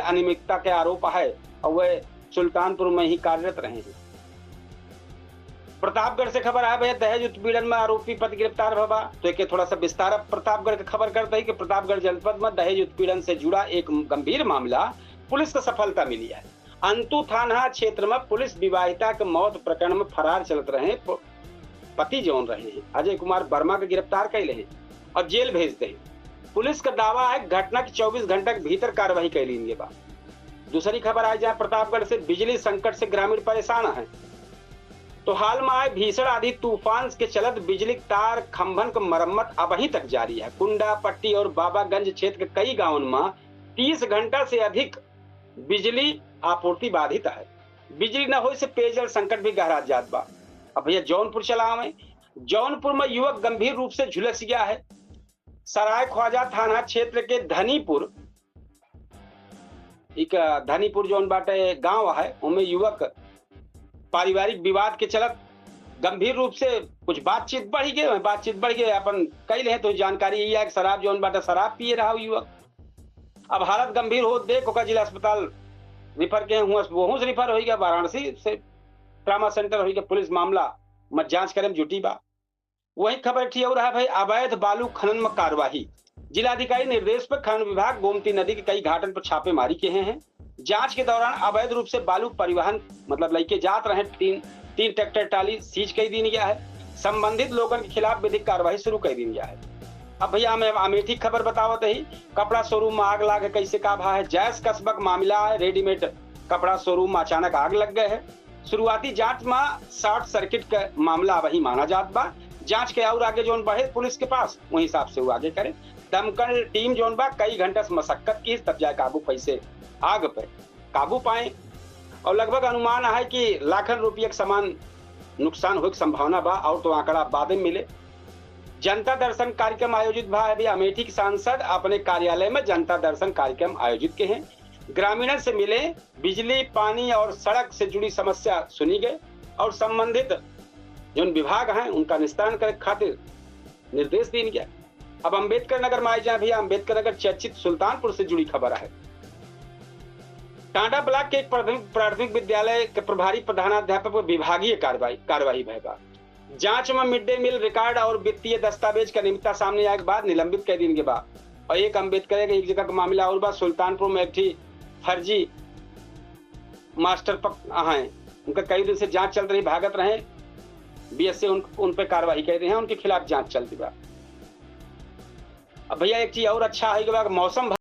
अनियमितता के आरोप है और वह सुल्तानपुर में ही कार्यरत रहे हैं। प्रतापगढ़ से खबर है भैया, दहेज उत्पीड़न में आरोपी पति गिरफ्तार भवा। तो एक थोड़ा सा विस्तार प्रतापगढ़ की खबर करते हैं कि प्रतापगढ़ जनपद में दहेज उत्पीड़न से जुड़ा एक गंभीर मामला पुलिस को सफलता मिली है। अंतु थाना क्षेत्र में पुलिस विवाहिता के मौत प्रकरण में फरार चलत रहे पति जौन रहे हैं अजय कुमार वर्मा के गिरफ्तार कैले हैं और जेल भेज दे। पुलिस का दावा है घटना की 24 घंटे के भीतर कार्रवाई कैली इनके बाद। दूसरी खबर आई जहां प्रतापगढ़ से बिजली संकट से ग्रामीण परेशान है। तो हाल में आए भीषण आंधी तूफान के चलत बिजली तार खंभन की मरम्मत अभी तक जारी है। कुंडा पट्टी और बाबागंज क्षेत्र के कई गांवों में 30 घंटा से अधिक बिजली आपूर्ति बाधित है। बिजली न हो से पेयजल संकट भी गहरा जात बा। अब भैया जौनपुर चला में, जौनपुर में युवक गंभीर रूप से झुलस गया है। सराय ख्वाजा थाना क्षेत्र के धनीपुर जौन बाटे गांव है, उनमें युवक पारिवारिक विवाद के चलत गंभीर रूप से कुछ बातचीत बढ़ गई अपन कई ले। तो जानकारी यही है कि शराब जौन बाटे शराब पिए रहा युवक। अब हालत गंभीर हो देख ओका जिला अस्पताल रिफर के वहू से रिफर होगा वाराणसी से ट्रामा सेंटर होगा। पुलिस मामला में जांच करे में जुटी बा। वही खबर ठीक हो रहा भाई, अवैध बालू खनन में कार्रवाई। जिलाधिकारी निर्देश पर खनन विभाग गोमती नदी के कई घाटन पर छापेमारी किए हैं। जांच के दौरान अवैध रूप से बालू परिवहन लेके जात रहे तीन ट्रैक्टर टाली सीज कर दी गया है। संबंधित लोगों के खिलाफ विधिक कार्रवाई शुरू कर दी गया है। अब भैया हमें अमेठी खबर बतावत ही, कपड़ा शोरूम में आग लाग कैसे का भा है। जैस कस्बक मामला है, रेडीमेड कपड़ा शोरूम में अचानक आग लग गए है। शुरुआती जांच में शॉर्ट सर्किट का मामला वही माना जात बा। जांच के और आगे जोन बढ़े पुलिस के पास वही हिसाब से वो आगे करे। दमकल टीम जोन बा कई घंटे से मशक्कत की तब जाए आग पे काबू पाए और लगभग अनुमान है कि लाखों रुपये के समान नुकसान होने की संभावना बा और तो आंकड़ा बाद में मिले। जनता दर्शन कार्यक्रम आयोजित भा है। अमेठी के सांसद अपने कार्यालय में जनता दर्शन कार्यक्रम आयोजित किए हैं। ग्रामीणों से मिले, बिजली पानी और सड़क से जुड़ी समस्या सुनी गई और संबंधित जो विभाग हैं उनका निस्तारण करे खातिर निर्देश दिए गया। अब अम्बेडकर नगर में आई जाए भैया, अम्बेडकर नगर चर्चित सुल्तानपुर से जुड़ी खबर है। टांडा ब्लॉक के एक प्राथमिक विद्यालय के प्रभारी प्रधानाध्यापक पर विभागीय कार्रवाई भयगा। जांच में मिड डे मील रिकॉर्ड और वित्तीय दस्तावेज का निमित्ता सामने आए के बाद निलंबित कर दिन के बाद और एक अम्बेडकर के एक जगह का मामला और बात सुल्तानपुर में एक फर्जी मास्टर हैं, उनका कई दिन से जांच चल रही, भागत रहे बीएससी उन पर कार्रवाई कर रहे हैं, उनके खिलाफ जांच चलती बा। अब भैया एक चीज और अच्छा है कि मौसम